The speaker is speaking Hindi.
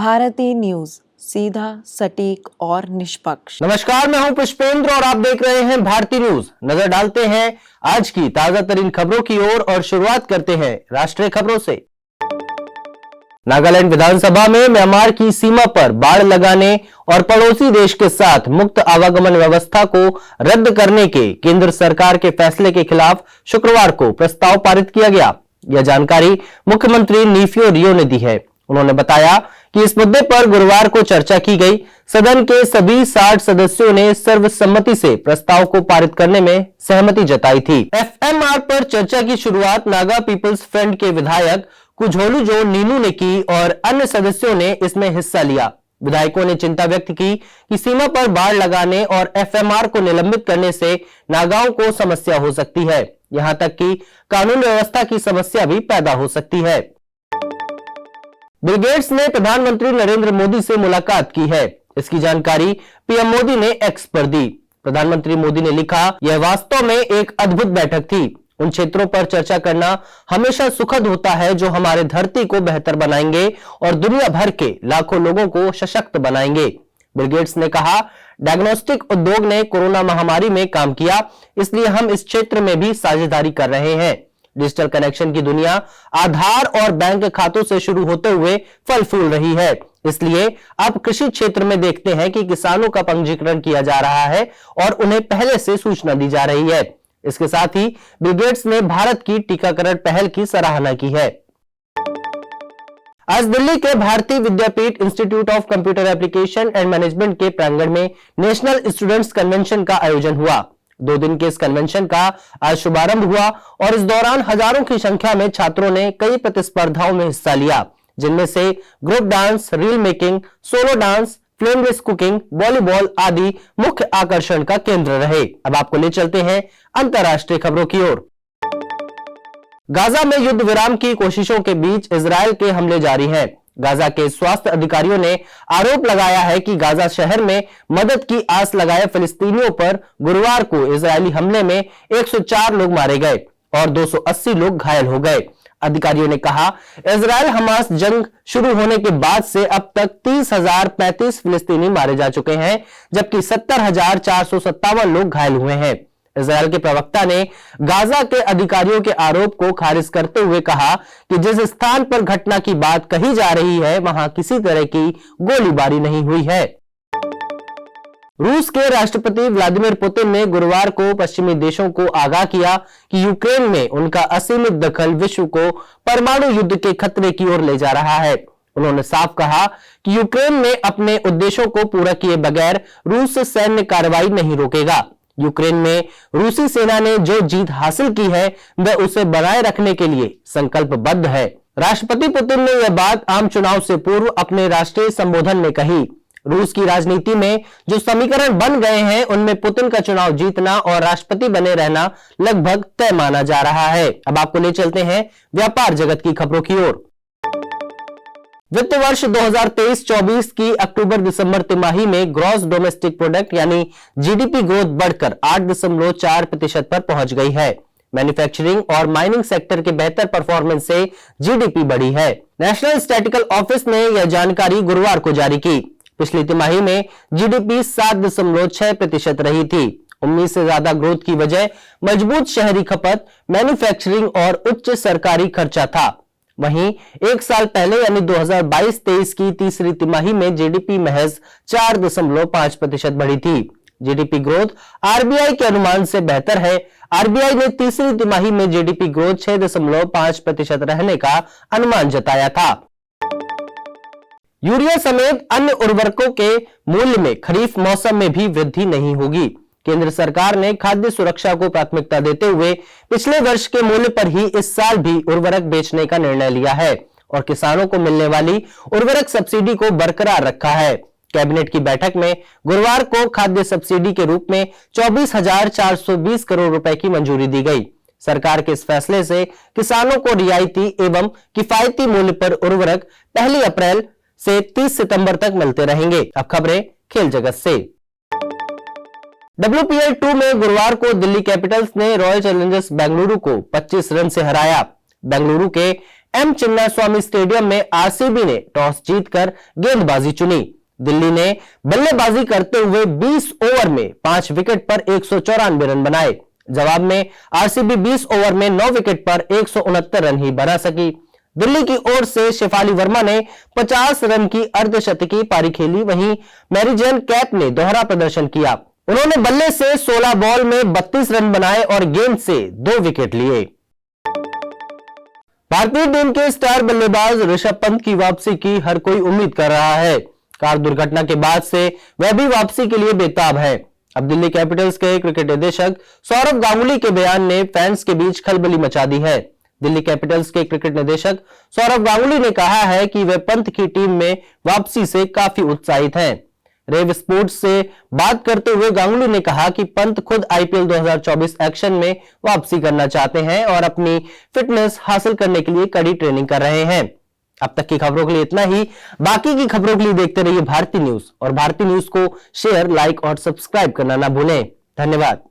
भारती न्यूज, सीधा, सटीक और निष्पक्ष। नमस्कार, मैं हूं पुष्पेंद्र और आप देख रहे हैं भारती न्यूज। नजर डालते हैं आज की ताजा तरीन खबरों की ओर और शुरुआत करते हैं राष्ट्रीय खबरों से। नागालैंड विधानसभा में म्यांमार की सीमा पर बाड़ लगाने और पड़ोसी देश के साथ मुक्त आवागमन व्यवस्था को रद्द करने के केंद्र सरकार के फैसले के खिलाफ शुक्रवार को प्रस्ताव पारित किया गया। यह जानकारी मुख्यमंत्री नीफियो रियो ने दी है। उन्होंने बताया कि इस मुद्दे पर गुरुवार को चर्चा की गई। सदन के सभी 60 सदस्यों ने सर्वसम्मति से प्रस्ताव को पारित करने में सहमति जताई थी। एफएमआर पर चर्चा की शुरुआत नागा पीपल्स फ्रंट के विधायक कुझोलुजो नीनू ने की और अन्य सदस्यों ने इसमें हिस्सा लिया। विधायकों ने चिंता व्यक्त की कि सीमा पर बाड़ लगाने और एफएमआर को निलंबित करने से नागाओं को समस्या हो सकती है। यहां तक कि कानून व्यवस्था की समस्या भी पैदा हो सकती है। बिल गेट्स ने प्रधानमंत्री नरेंद्र मोदी से मुलाकात की है। इसकी जानकारी पीएम मोदी ने एक्स पर दी। प्रधानमंत्री मोदी ने लिखा, यह वास्तव में एक अद्भुत बैठक थी। उन क्षेत्रों पर चर्चा करना हमेशा सुखद होता है जो हमारे धरती को बेहतर बनाएंगे और दुनिया भर के लाखों लोगों को सशक्त बनाएंगे। बिल गेट्स ने कहा, डायग्नोस्टिक उद्योग ने कोरोना महामारी में काम किया, इसलिए हम इस क्षेत्र में भी साझेदारी कर रहे हैं। डिजिटल कनेक्शन की दुनिया आधार और बैंक खातों से शुरू होते हुए फल फूल रही है। इसलिए अब कृषि क्षेत्र में देखते हैं कि किसानों का पंजीकरण किया जा रहा है और उन्हें पहले से सूचना दी जा रही है। इसके साथ ही बिल गेट्स ने भारत की टीकाकरण पहल की सराहना की है। आज दिल्ली के Bharati Vidyapeeth institute of computer application and management के प्रांगण में नेशनल स्टूडेंट्स कन्वेंशन का आयोजन हुआ। 2 दिन के इस कन्वेंशन का आज शुभारंभ हुआ और इस दौरान हजारों की संख्या में छात्रों ने कई प्रतिस्पर्धाओं में हिस्सा लिया, जिनमें से group dance, reel making, solo dance, flame race cooking, volleyball आदि मुख्य आकर्षण का केंद्र रहे। अब आपको ले चलते हैं अंतर्राष्ट्रीय खबरों की ओर। गाजा में युद्ध विराम की कोशिशों के बीच इजरायल के हमले जारी हैं। गाजा के स्वास्थ्य अधिकारियों ने आरोप लगाया है कि गाजा शहर में मदद की आस लगाए फिलिस्तीनियों पर गुरुवार को इजरायली हमले में 104 लोग मारे गए और 280 लोग घायल हो गए। अधिकारियों ने कहा, इजरायल हमास जंग शुरू होने के बाद से अब तक 30,035 फिलिस्तीनी मारे जा चुके हैं, जबकि 70,457 लोग घायल हुए हैं। इजरायल के प्रवक्ता ने गाजा के अधिकारियों के आरोप को खारिज करते हुए कहा कि जिस स्थान पर घटना की बात कही जा रही है वहां किसी तरह की गोलीबारी नहीं हुई है। रूस के राष्ट्रपति व्लादिमीर पुतिन ने गुरुवार को पश्चिमी देशों को आगाह किया कि यूक्रेन में उनका असीमित दखल विश्व को परमाणु युद्ध के खतरे की ओर ले जा रहा है। उन्होंने साफ कहा कि यूक्रेन में अपने उद्देश्यों को पूरा किए बगैर रूस सैन्य कार्रवाई नहीं रोकेगा। यूक्रेन में रूसी सेना ने जो जीत हासिल की है वह उसे बनाए रखने के लिए संकल्पबद्ध है। राष्ट्रपति पुतिन ने यह बात आम चुनाव से पूर्व अपने राष्ट्रीय संबोधन में कही। रूस की राजनीति में जो समीकरण बन गए हैं उनमें पुतिन का चुनाव जीतना और राष्ट्रपति बने रहना लगभग तय माना जा रहा है। अब आपको ले चलते हैं व्यापार जगत की खबरों की ओर। वित्त वर्ष 2023-24 की अक्टूबर-दिसंबर तिमाही में ग्रॉस डोमेस्टिक प्रोडक्ट यानी जीडीपी ग्रोथ बढ़कर 8.4% पर पहुंच गई है। मैन्युफैक्चरिंग और माइनिंग सेक्टर के बेहतर परफॉर्मेंस से जीडीपी बढ़ी है। नेशनल स्टैटिस्टिकल ऑफिस ने यह जानकारी गुरुवार को जारी की। पिछली तिमाही में जीडीपी 7.6% रही थी। उम्मीद से ज्यादा ग्रोथ की वजह मजबूत शहरी खपत, मैन्युफैक्चरिंग और उच्च सरकारी खर्चा था। वहीं एक साल पहले यानी 2022-23 की तीसरी तिमाही में जीडीपी महज 4.5% बढ़ी थी। जीडीपी ग्रोथ आरबीआई के अनुमान से बेहतर है। आरबीआई ने तीसरी तिमाही में जीडीपी ग्रोथ 6.5% रहने का अनुमान जताया था। यूरिया समेत अन्य उर्वरकों के मूल्य में खरीफ मौसम में भी वृद्धि नहीं होगी। केंद्र सरकार ने खाद्य सुरक्षा को प्राथमिकता देते हुए पिछले वर्ष के मूल्य पर ही इस साल भी उर्वरक बेचने का निर्णय लिया है और किसानों को मिलने वाली उर्वरक सब्सिडी को बरकरार रखा है। कैबिनेट की बैठक में गुरुवार को खाद्य सब्सिडी के रूप में 24,420 करोड़ रुपए की मंजूरी दी गई। सरकार के इस फैसले से किसानों को रियायती एवं किफायती मूल्य पर उर्वरक 1 अप्रैल से 30 सितंबर तक मिलते रहेंगे। अब खबरें खेल जगत से। WPL 2 में गुरुवार को दिल्ली कैपिटल्स ने रॉयल चैलेंजर्स बेंगलुरु को 25 रन से हराया। बेंगलुरु के एम चिन्नास्वामी स्टेडियम में आरसीबी ने टॉस जीतकर गेंदबाजी चुनी। दिल्ली ने बल्लेबाजी करते हुए 20 ओवर में 5 विकेट पर 194 रन बनाए। जवाब में आरसीबी 20 ओवर में 9 विकेट पर 169 रन ही बना सकी। दिल्ली की ओर से शेफाली वर्मा ने 50 रन की अर्धशतकीय पारी खेली, वहीं मैरीजन कैप ने दोहरा प्रदर्शन किया। उन्होंने बल्ले से 16 बॉल में 32 रन बनाए और गेंद से 2 विकेट लिए। भारतीय टीम के स्टार बल्लेबाज ऋषभ पंत की वापसी की हर कोई उम्मीद कर रहा है। कार दुर्घटना के बाद से वह भी वापसी के लिए बेताब है। अब दिल्ली कैपिटल्स के क्रिकेट निदेशक सौरव गांगुली के बयान ने फैंस के बीच खलबली मचा दी है। दिल्ली कैपिटल्स के क्रिकेट निदेशक सौरव गांगुली ने कहा है कि वे पंत की टीम में वापसी से काफी उत्साहित हैं। रेव स्पोर्ट्स से बात करते हुए गांगुली ने कहा कि पंत खुद आईपीएल 2024 एक्शन में वापसी करना चाहते हैं और अपनी फिटनेस हासिल करने के लिए कड़ी ट्रेनिंग कर रहे हैं। अब तक की खबरों के लिए इतना ही। बाकी की खबरों के लिए देखते रहिए भारती न्यूज और भारती न्यूज को शेयर, लाइक और सब्सक्राइब करना ना भूलें। धन्यवाद।